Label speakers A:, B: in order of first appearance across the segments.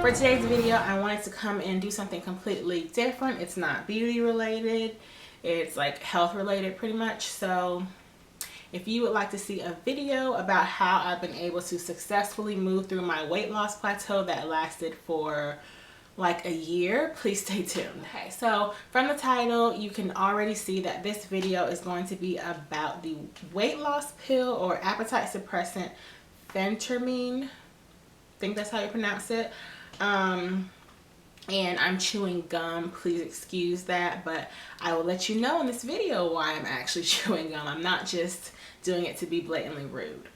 A: For today's video, I wanted to come and do something completely different. It's not beauty related, it's like health related pretty much. So if you would like to see a video about how I've been able to successfully move through my weight loss plateau that lasted for like a year, please stay tuned. Okay, so from the title, you can already see that this video is going to be about the weight loss pill or appetite suppressant Phentermine. I think that's how you pronounce it. And I'm chewing gum, please excuse that, but I will let you know in this video why I'm actually chewing gum. I'm not just doing it to be blatantly rude.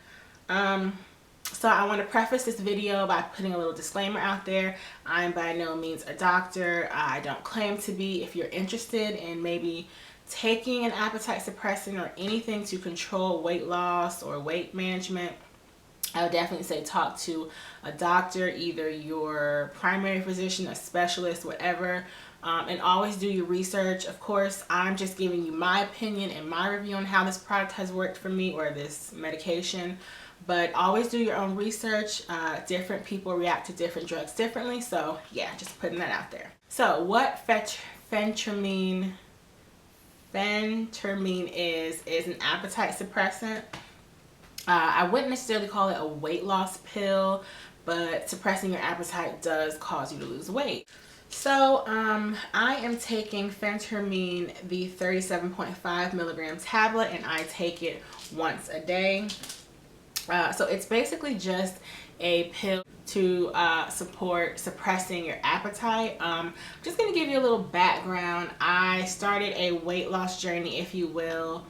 A: So I want to preface this video by putting a little disclaimer out there. I'm by no means a doctor. I don't claim to be. If you're interested in maybe taking an appetite suppressant or anything to control weight loss or weight management, I would definitely say talk to a doctor, either your primary physician, a specialist, whatever, and always do your research. Of course, I'm just giving you my opinion and my review on how this product has worked for me, or this medication, but always do your own research. Different people react to different drugs differently, so yeah, just putting that out there. So what Phentermine is an appetite suppressant. I wouldn't necessarily call it a weight loss pill, but suppressing your appetite does cause you to lose weight. So I am taking Phentermine, the 37.5 milligram tablet, and I take it once a day. So it's basically just a pill to support suppressing your appetite. Just going to give you a little background. I started a weight loss journey, if you will,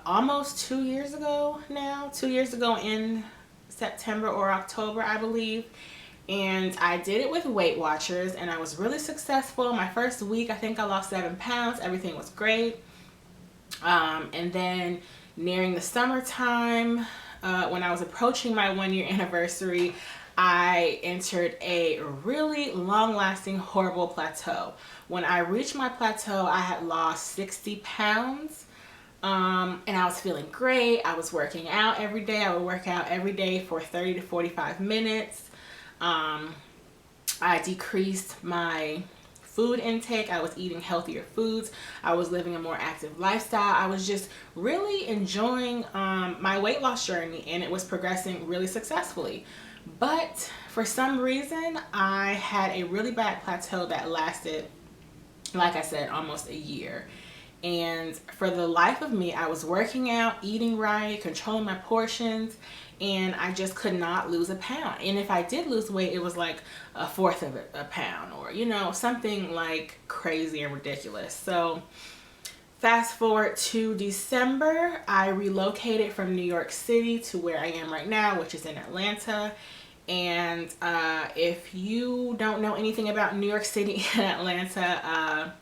A: almost 2 years ago now. 2 years ago in September or October, I believe. And I did it with Weight Watchers, and I was really successful. My first week, I think I lost 7 pounds. Everything was great. And then nearing the summertime, when I was approaching my 1-year anniversary, I entered a really long-lasting, horrible plateau. When I reached my plateau, I had lost 60 pounds. And I was feeling great. I was working out every day. I would work out every day for 30 to 45 minutes. I decreased my food intake. I was eating healthier foods. I was living a more active lifestyle. I was just really enjoying my weight loss journey, and it was progressing really successfully. But for some reason, I had a really bad plateau that lasted, like I said, almost a year. And for the life of me, I was working out, eating right, controlling my portions, and I just could not lose a pound. And if I did lose weight, it was like 1/4 of a pound, or, you know, something like crazy and ridiculous. So fast forward to December, I relocated from New York City to where I am right now, which is in Atlanta. And if you don't know anything about New York City and Atlanta,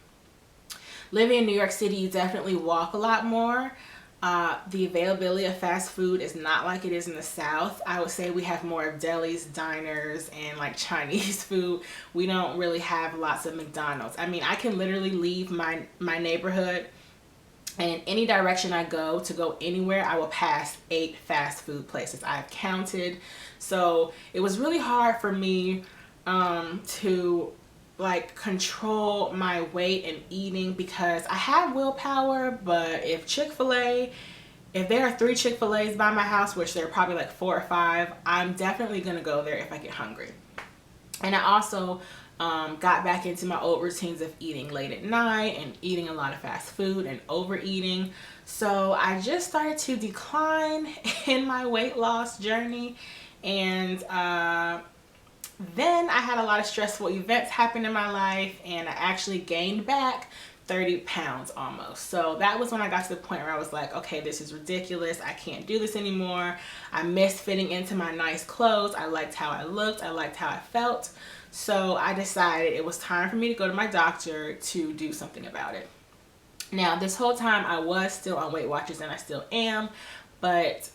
A: living in New York City, you definitely walk a lot more. The availability of fast food is not like it is in the South. I would say we have more of delis, diners, and like Chinese food. We don't really have lots of McDonald's. I mean, I can literally leave my neighborhood, and any direction I go to go anywhere, I will pass 8 fast food places. I've counted. So it was really hard for me to like control my weight and eating, because I have willpower, but if there are 3 Chick-fil-A's by my house, which there are probably like 4 or 5, I'm definitely gonna go there if I get hungry. And I also got back into my old routines of eating late at night and eating a lot of fast food and overeating. So I just started to decline in my weight loss journey, and then I had a lot of stressful events happen in my life, and I actually gained back 30 pounds almost. So that was when I got to the point where I was like, okay, this is ridiculous. I can't do this anymore. I missed fitting into my nice clothes. I liked how I looked. I liked how I felt. So I decided it was time for me to go to my doctor to do something about it. Now, this whole time I was still on Weight Watchers, and I still am, but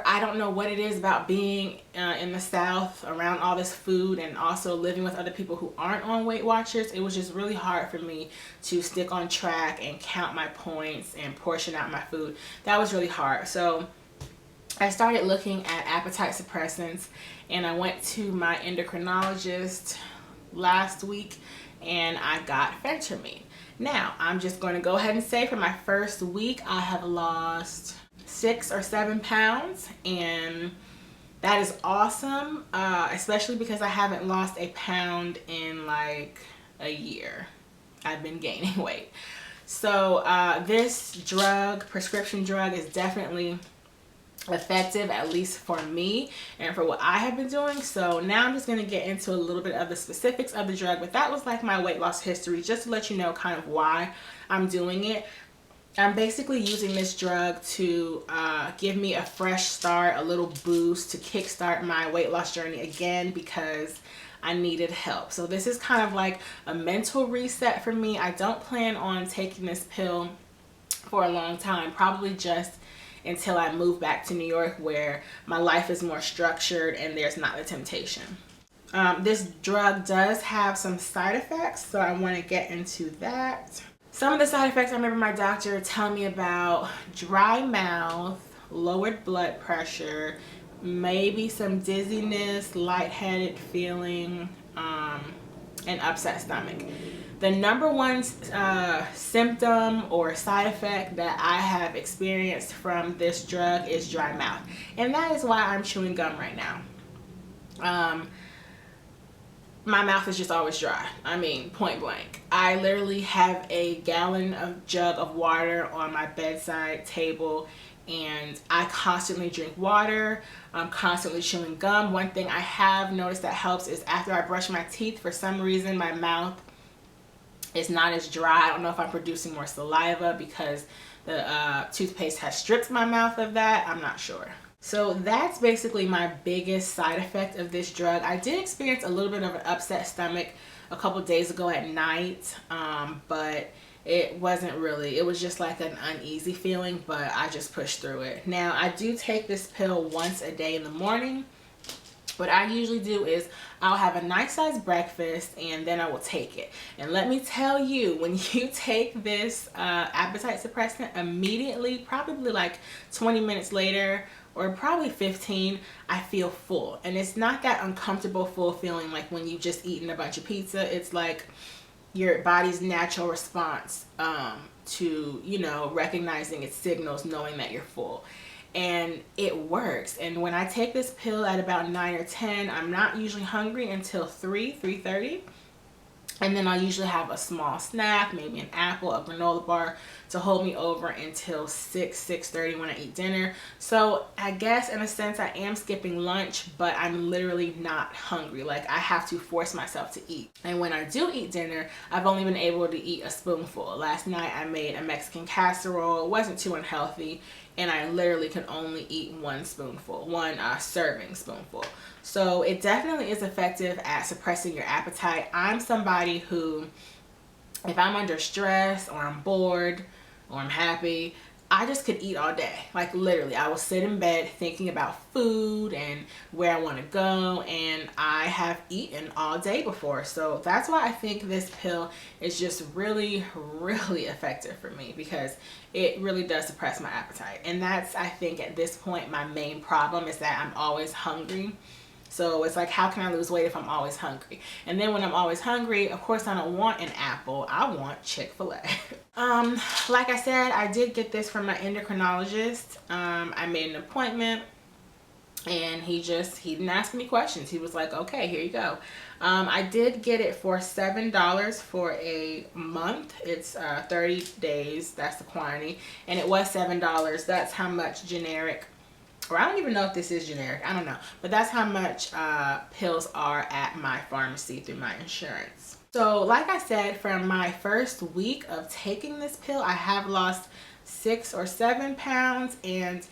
A: I don't know what it is about being in the South around all this food, and also living with other people who aren't on Weight Watchers. It was just really hard for me to stick on track and count my points and portion out my food. That was really hard. So I started looking at appetite suppressants, and I went to my endocrinologist last week and I got Phentermine. Now, I'm just going to go ahead and say for my first week, I have lost 6 or 7 pounds, and that is awesome, especially because I haven't lost a pound in like a year. I've been gaining weight. So this drug, prescription drug, is definitely effective, at least for me and for what I have been doing. So now I'm just going to get into a little bit of the specifics of the drug, but that was like my weight loss history, just to let you know kind of why I'm doing it. I'm basically using this drug to give me a fresh start, a little boost to kickstart my weight loss journey again, because I needed help. So this is kind of like a mental reset for me. I don't plan on taking this pill for a long time, probably just until I move back to New York, where my life is more structured and there's not the temptation. This drug does have some side effects, so I want to get into that. Some of the side effects I remember my doctor telling me about: dry mouth, lowered blood pressure, maybe some dizziness, lightheaded feeling, and upset stomach. The number one symptom or side effect that I have experienced from this drug is dry mouth. And that is why I'm chewing gum right now. My mouth is just always dry. I mean, point blank. I literally have a jug of water on my bedside table, and I constantly drink water. I'm constantly chewing gum. One thing I have noticed that helps is after I brush my teeth, for some reason my mouth is not as dry. I don't know if I'm producing more saliva because the toothpaste has stripped my mouth of that. I'm not sure. So that's basically my biggest side effect of this drug. I did experience a little bit of an upset stomach a couple days ago at night, but it wasn't really, it was just like an uneasy feeling, but I just pushed through it. Now, I do take this pill once a day in the morning. What I usually do is I'll have a nice sized breakfast and then I will take it. And let me tell you, when you take this appetite suppressant, immediately, probably like 20 minutes later, or probably 15, I feel full. And it's not that uncomfortable full feeling like when you've just eaten a bunch of pizza. It's like your body's natural response to, you know, recognizing its signals, knowing that you're full. And it works. And when I take this pill at about 9 or 10, I'm not usually hungry until 3:30. And then I'll usually have a small snack, maybe an apple, a granola bar, to hold me over until 6:30 when I eat dinner. So I guess in a sense I am skipping lunch, but I'm literally not hungry. Like, I have to force myself to eat. And when I do eat dinner, I've only been able to eat a spoonful. Last night I made a Mexican casserole. It wasn't too unhealthy, and I literally could only eat one serving spoonful. So it definitely is effective at suppressing your appetite. I'm somebody who, if I'm under stress or I'm bored or I'm happy, I just could eat all day. Like, literally, I will sit in bed thinking about food and where I want to go, and I have eaten all day before. So that's why I think this pill is just really, really effective for me, because it really does suppress my appetite. And that's, I think, at this point, my main problem is that I'm always hungry. So it's like, how can I lose weight if I'm always hungry? And then when I'm always hungry, of course I don't want an apple. I want Chick-fil-A. Like I said, I did get this from my endocrinologist. I made an appointment, and he didn't ask me questions. He was like, okay, here you go. I did get it for $7 for a month. It's 30 days. That's the quantity. And it was $7. That's how much generic, or I don't even know if this is generic, I don't know, but that's how much pills are at my pharmacy through my insurance. So like I said, from my first week of taking this pill, I have lost 6 or 7 pounds, and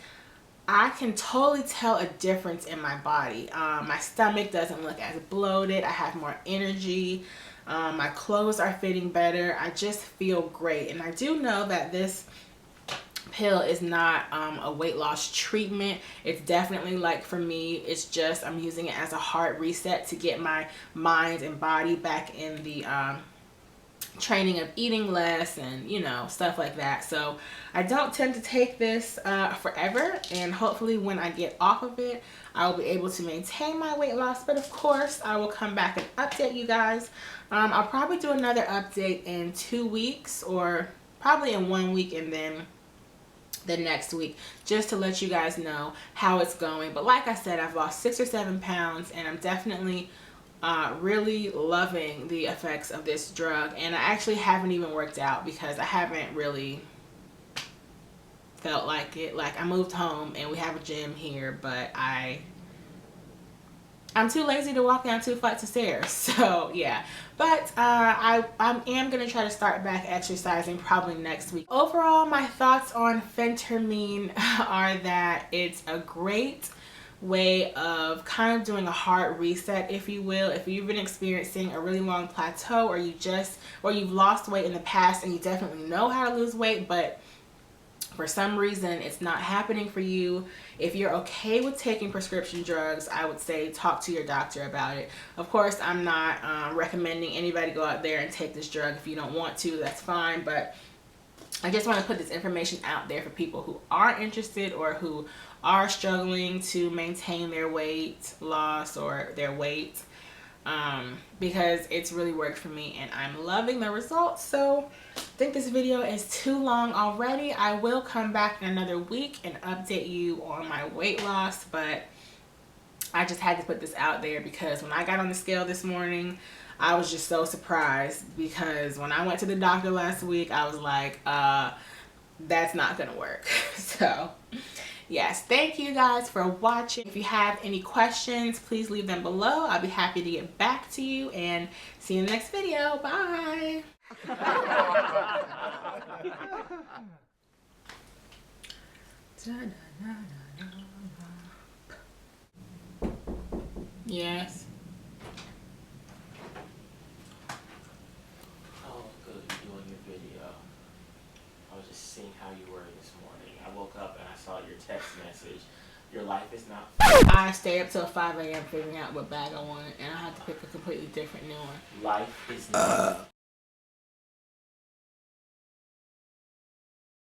A: I can totally tell a difference in my body. My stomach doesn't look as bloated. I have more energy. My clothes are fitting better. I just feel great. And I do know that this pill is not a weight loss treatment. It's definitely, like, for me, it's just, I'm using it as a hard reset to get my mind and body back in the training of eating less and, you know, stuff like that. So I don't tend to take this forever, and hopefully when I get off of it, I will be able to maintain my weight loss. But of course, I will come back and update you guys. I'll probably do another update in 2 weeks, or probably in 1 week, and then the next week, just to let you guys know how it's going. But like I said, I've lost 6 or 7 pounds, and I'm definitely really loving the effects of this drug. And I actually haven't even worked out because I haven't really felt like it. Like, I moved home and we have a gym here, but I'm too lazy to walk down 2 flights of stairs. So yeah, but I am gonna try to start back exercising probably next week. Overall, my thoughts on Phentermine are that it's a great way of kind of doing a hard reset, if you will. If you've been experiencing a really long plateau, or you've lost weight in the past and you definitely know how to lose weight, but for some reason it's not happening for you. If you're okay with taking prescription drugs, I would say talk to your doctor about it. Of course, I'm not recommending anybody go out there and take this drug. If you don't want to, that's fine, but I just want to put this information out there for people who are interested or who are struggling to maintain their weight loss or their weight, because it's really worked for me and I'm loving the results. So I think this video is too long already. I will come back in another week and update you on my weight loss, but I just had to put this out there because when I got on the scale this morning, I was just so surprised, because when I went to the doctor last week, I was like, that's not gonna work. So yes, thank you guys for watching. If you have any questions, please leave them below. I'll be happy to get back to you, and see you in the next video. Bye. Yes.
B: Oh, good, you're doing your video. I was just seeing how you were this morning. I woke up and I saw your text message. Your life is not...
A: I stay up till 5 a.m. figuring out what bag I want, and I have to pick a completely different new one.
B: Life is not...